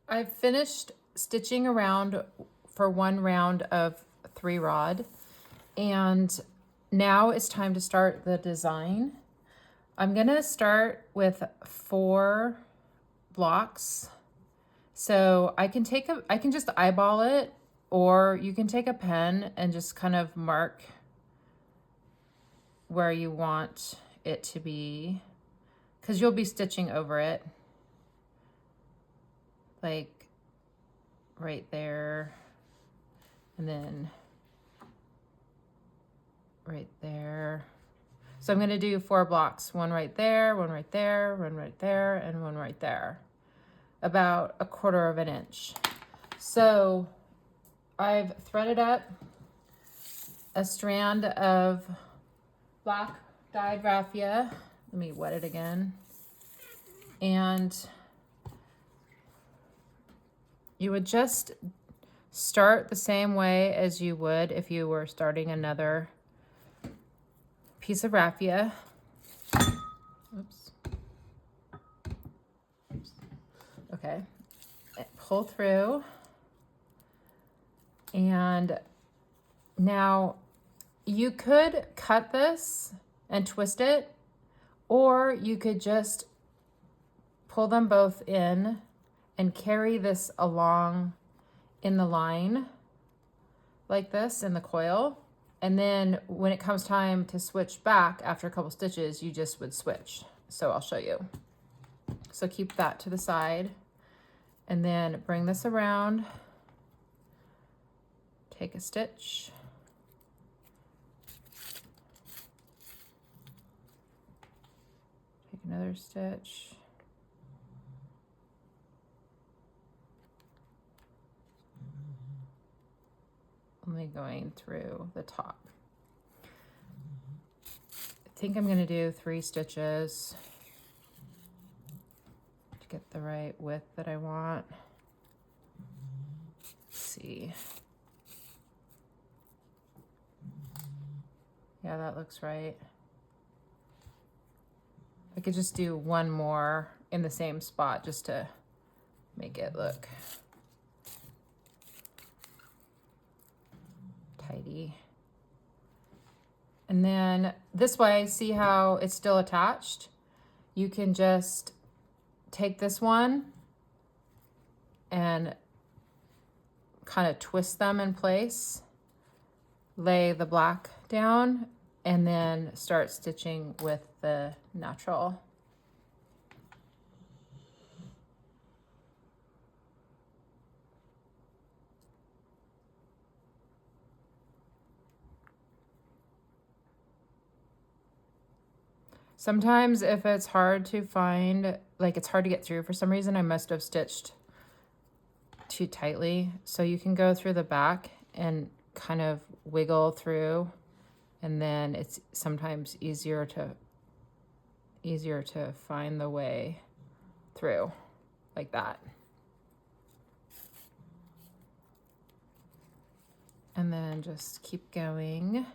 I've finished stitching around for one round of 3 rod, and now it's time to start the design. I'm gonna start with 4 blocks. So I can just eyeball it, or you can take a pen and just kind of mark where you want it to be, because you'll be stitching over it. Like right there, and then right there. So I'm gonna do 4 blocks, one right there, one right there, one right there, and one right there, about 1/4 of an inch. So I've threaded up a strand of black dyed raffia. Let me wet it again. And you would just start the same way as you would if you were starting another piece of raffia. Oops. Okay. Pull through. And now you could cut this and twist it, or you could just pull them both in and carry this along in the line like this in the coil. And then when it comes time to switch back after a couple stitches, you just would switch. So I'll show you. So keep that to the side, and then bring this around, take a stitch, take another stitch, only going through the top. I think I'm going to do 3 stitches to get the right width that I want. Let's see. Yeah, that looks right. I could just do 1 more in the same spot just to make it look tidy. And then this way, see how it's still attached? You can just take this one and kind of twist them in place, lay the black down, and then start stitching with the natural. Sometimes if it's hard to find, like it's hard to get through for some reason, I must have stitched too tightly. So you can go through the back and kind of wiggle through, and then it's sometimes easier to find the way through like that. And then just keep going.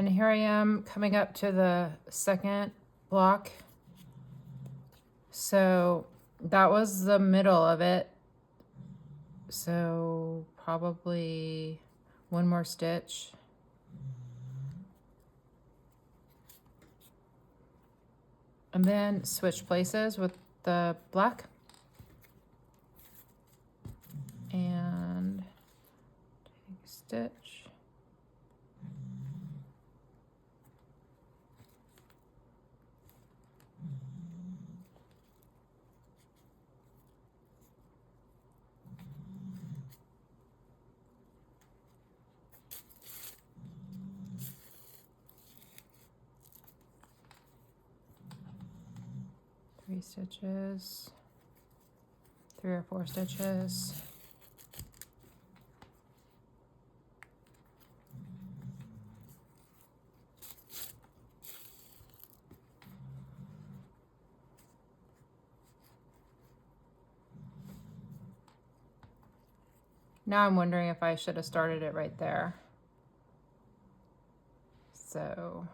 And here I am coming up to the second block. So that was the middle of it. So probably one more stitch. And then switch places with the black. And take a stitch. Three stitches, 3 or 4 stitches. Now I'm wondering if I should have started it right there. So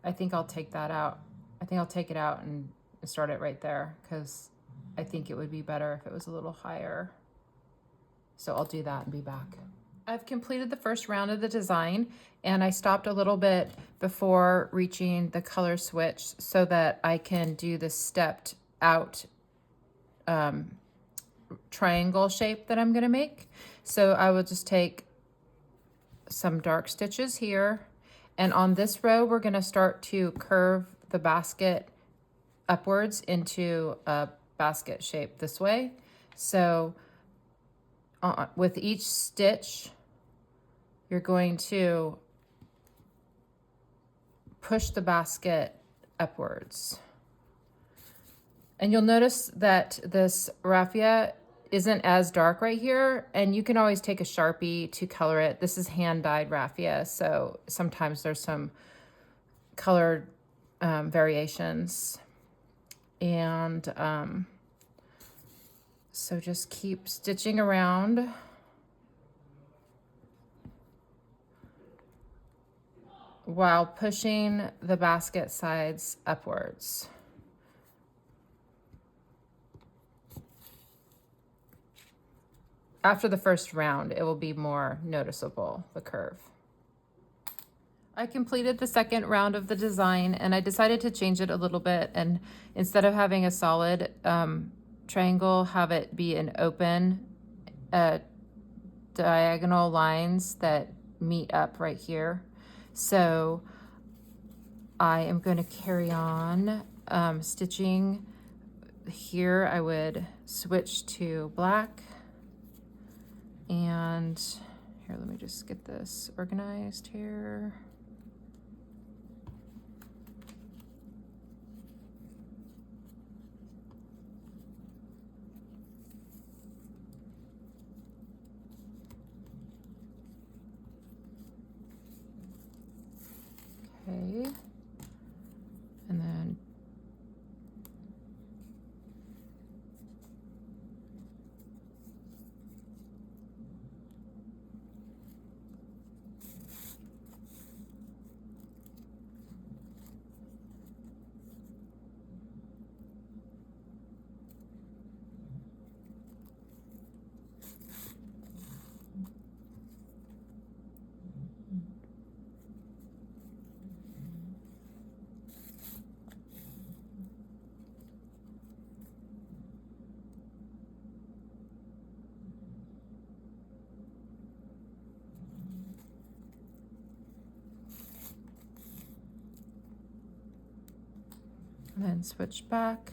I think I'll take that out. I think I'll take it out and start it right there, because I think it would be better if it was a little higher. So I'll do that and be back. I've completed the first round of the design, and I stopped a little bit before reaching the color switch so that I can do the stepped out triangle shape that I'm gonna make. So I will just take some dark stitches here, and on this row we're gonna start to curve the basket upwards into a basket shape this way. So with each stitch, you're going to push the basket upwards. And you'll notice that this raffia isn't as dark right here, and you can always take a Sharpie to color it. This is hand-dyed raffia, so sometimes there's some colored variations. And so just keep stitching around. While pushing the basket sides upwards. After the first round, it will be more noticeable, the curve. I completed the second round of the design, and I decided to change it a little bit, and instead of having a solid triangle, have it be an open diagonal lines that meet up right here. So I am going to carry on stitching here. I would switch to black, and here, let me just get this organized here. Okay, and then switch back.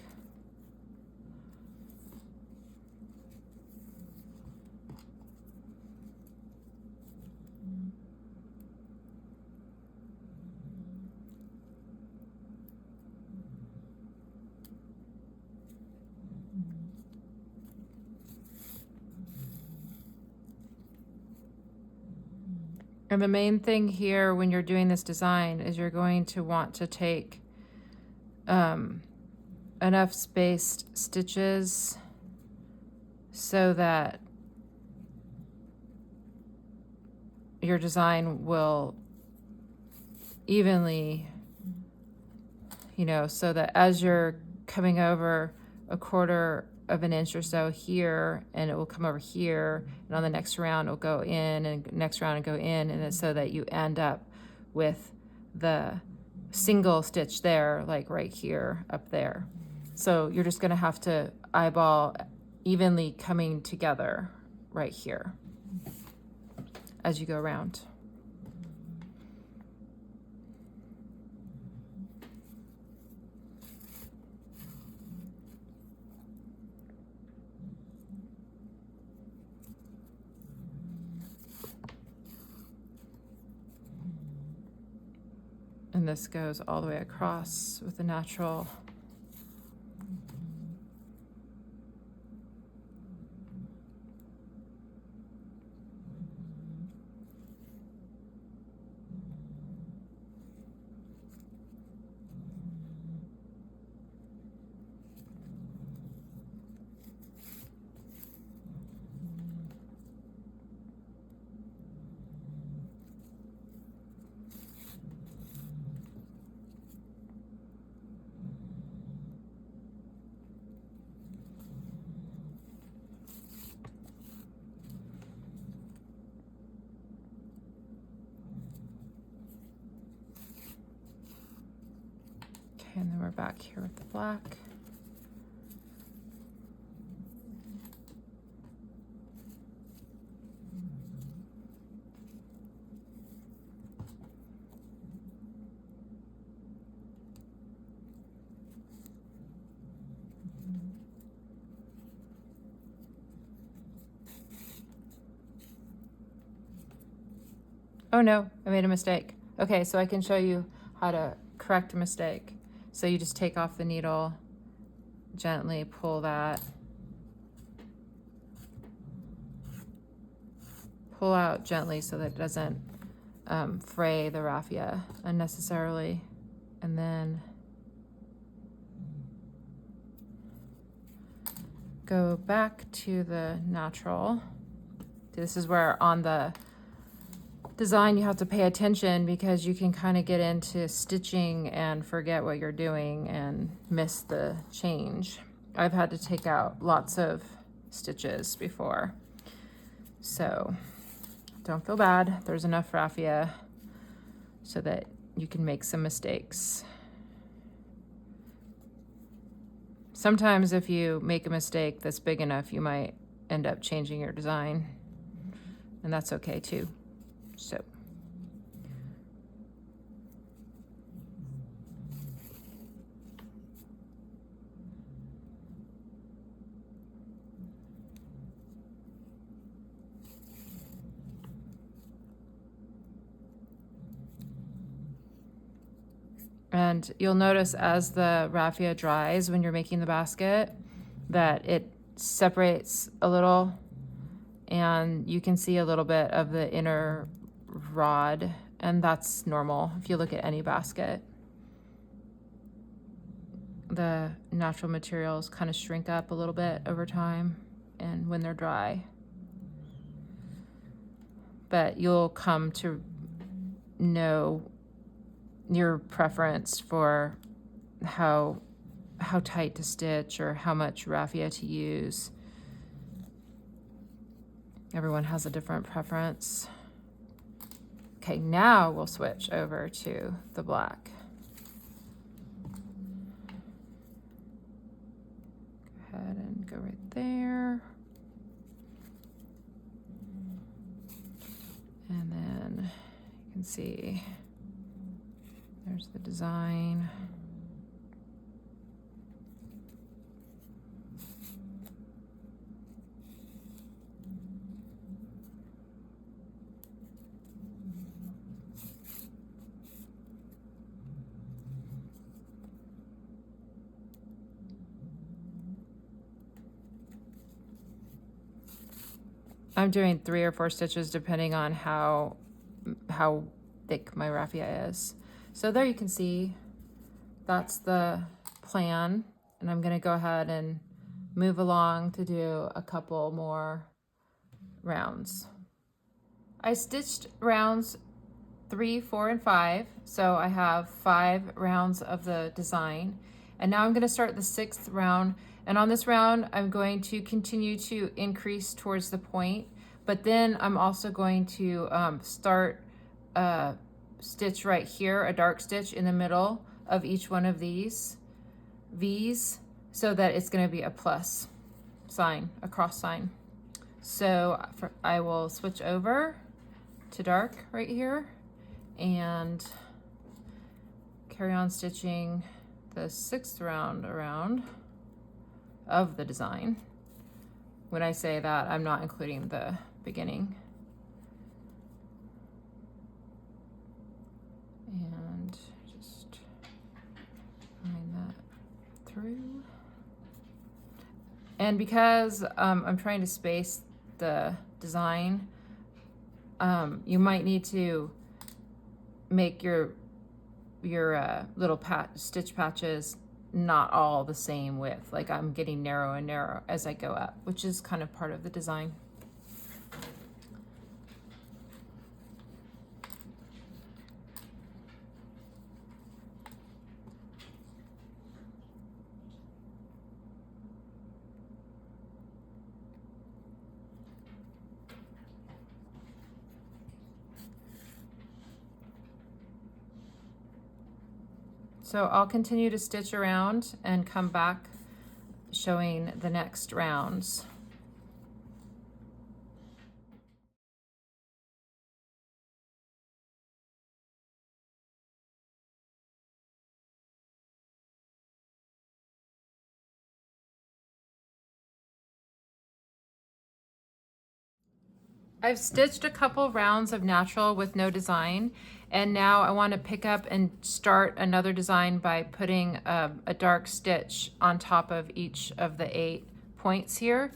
And the main thing here when you're doing this design is you're going to want to take enough spaced stitches so that your design will evenly, you know, so that as you're coming over a quarter of an inch or so here, and it will come over here, and on the next round it'll go in, and next round and go in, and it's so that you end up with the single stitch there, like right here, up there. So you're just gonna have to eyeball evenly coming together right here as you go around. And this goes all the way across with the natural. And then we're back here with the black. Oh no, I made a mistake. Okay, so I can show you how to correct a mistake. So you just take off the needle, gently pull that, pull out gently so that it doesn't fray the raffia unnecessarily, and then go back to the natural. This is where on the design you have to pay attention, because you can kind of get into stitching and forget what you're doing and miss the change. I've had to take out lots of stitches before, so don't feel bad. There's enough raffia so that you can make some mistakes. Sometimes if you make a mistake that's big enough, you might end up changing your design, and that's okay too. So and you'll notice as the raffia dries when you're making the basket that it separates a little, and you can see a little bit of the inner rod, and that's normal if you look at any basket. The natural materials kind of shrink up a little bit over time and when they're dry, but you'll come to know your preference for how tight to stitch or how much raffia to use. Everyone has a different preference. Okay, now we'll switch over to the black. Go ahead and go right there. And then you can see there's the design. I'm doing 3 or 4 stitches depending on how thick my raffia is. So there you can see that's the plan, and I'm gonna go ahead and move along to do a couple more rounds. I stitched rounds 3, 4, and 5, so I have 5 rounds of the design. And now I'm going to start the 6th round, and on this round I'm going to continue to increase towards the point, but then I'm also going to start a stitch right here, a dark stitch in the middle of each one of these V's, so that it's going to be a plus sign, a cross sign. So I will switch over to dark right here and carry on stitching the 6th round around of the design. When I say that, I'm not including the beginning. And just line that through. And because I'm trying to space the design, you might need to make your little stitch patches not all the same width. Like I'm getting narrow and narrow as I go up, which is kind of part of the design. So I'll continue to stitch around and come back showing the next rounds. I've stitched a couple rounds of natural with no design, and now I want to pick up and start another design by putting a dark stitch on top of each of the 8 points here.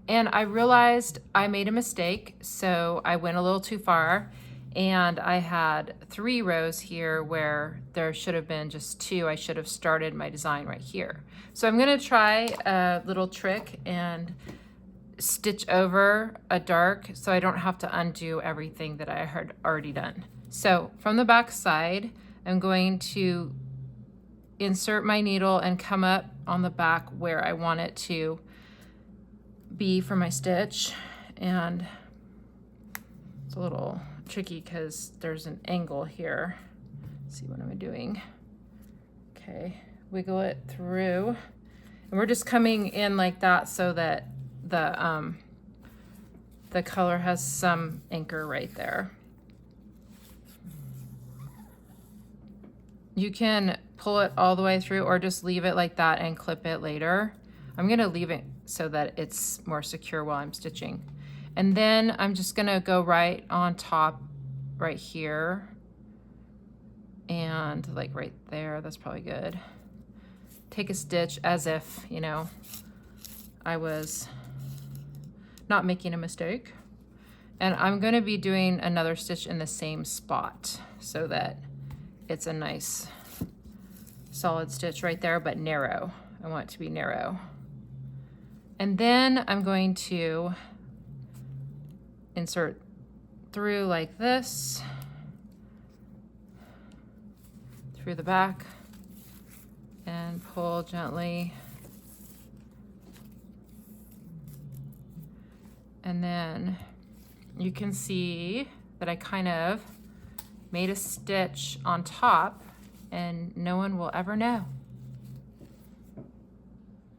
And I realized I made a mistake, so I went a little too far, and I had 3 rows here where there should have been just 2. I should have started my design right here. So I'm going to try a little trick and stitch over a dark so I don't have to undo everything that I had already done. So from the back side, I'm going to insert my needle and come up on the back where I want it to be for my stitch. And it's a little tricky because there's an angle here. Let's see, what am I doing? Okay, wiggle it through. And we're just coming in like that so that the color has some anchor right there. You can pull it all the way through or just leave it like that and clip it later. I'm gonna leave it so that it's more secure while I'm stitching. And then I'm just gonna go right on top right here and like right there, that's probably good. Take a stitch as if, you know, I was not making a mistake. And I'm going to be doing another stitch in the same spot so that it's a nice solid stitch right there, but narrow. I want it to be narrow. And then I'm going to insert through like this, through the back, and pull gently. And then you can see that I kind of made a stitch on top and no one will ever know.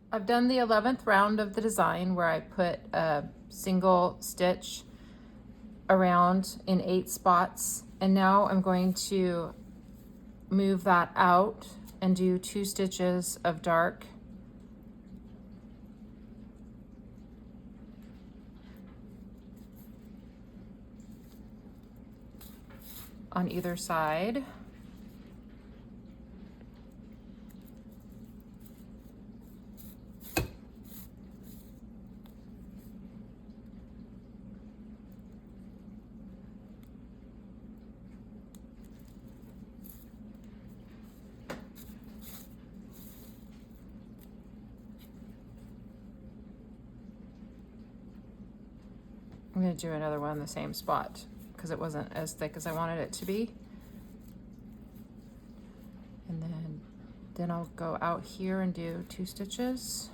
I've done the 11th round of the design where I put a single stitch around in 8 spots, and now I'm going to move that out and do 2 stitches of dark on either side. I'm going to do another one in the same spot because it wasn't as thick as I wanted it to be. And then I'll go out here and do 2 stitches.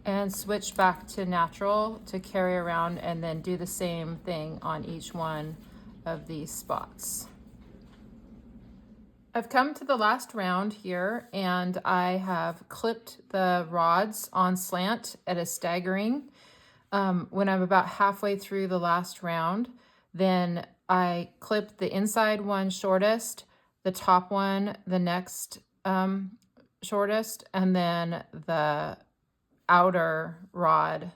And switch back to natural to carry around, and then do the same thing on each one of these spots. I've come to the last round here, and I have clipped the rods on slant at a staggering. When I'm about halfway through the last round, then I clipped the inside one shortest, the top one the next shortest, and then the outer rod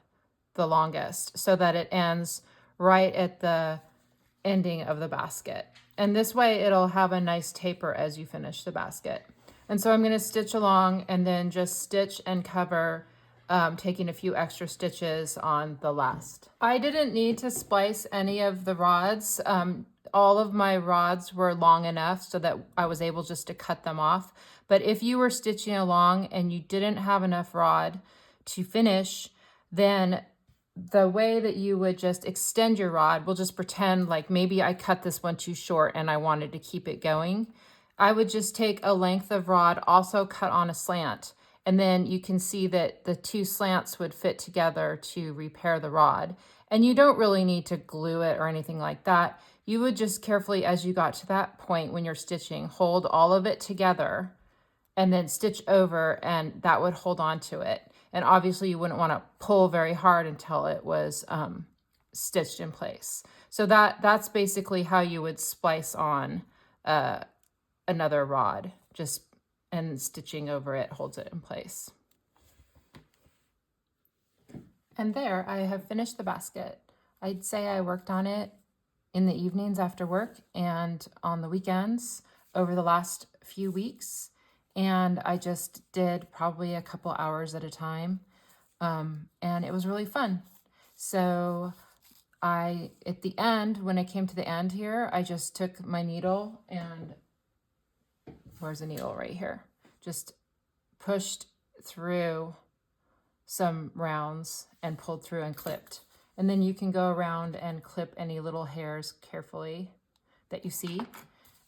the longest, so that it ends right at the ending of the basket. And this way it'll have a nice taper as you finish the basket. And so I'm going to stitch along and then just stitch and cover, taking a few extra stitches on the last. I didn't need to splice any of the rods. All of my rods were long enough so that I was able just to cut them off. But if you were stitching along and you didn't have enough rod to finish, then the way that you would just extend your rod, we'll just pretend like maybe I cut this one too short and I wanted to keep it going. I would just take a length of rod, also cut on a slant, and then you can see that the 2 slants would fit together to repair the rod. And you don't really need to glue it or anything like that. You would just carefully, as you got to that point when you're stitching, hold all of it together and then stitch over, and that would hold on to it. And obviously you wouldn't want to pull very hard until it was stitched in place. So that's basically how you would splice on another rod, and stitching over it holds it in place. And there, I have finished the basket. I'd say I worked on it in the evenings after work and on the weekends over the last few weeks. And I just did probably a couple hours at a time. And it was really fun. So at the end, when I came to the end here, I just took my needle and, where's the needle? Right here. Just pushed through some rounds and pulled through and clipped. And then you can go around and clip any little hairs carefully that you see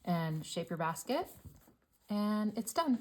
and shape your basket. And it's done.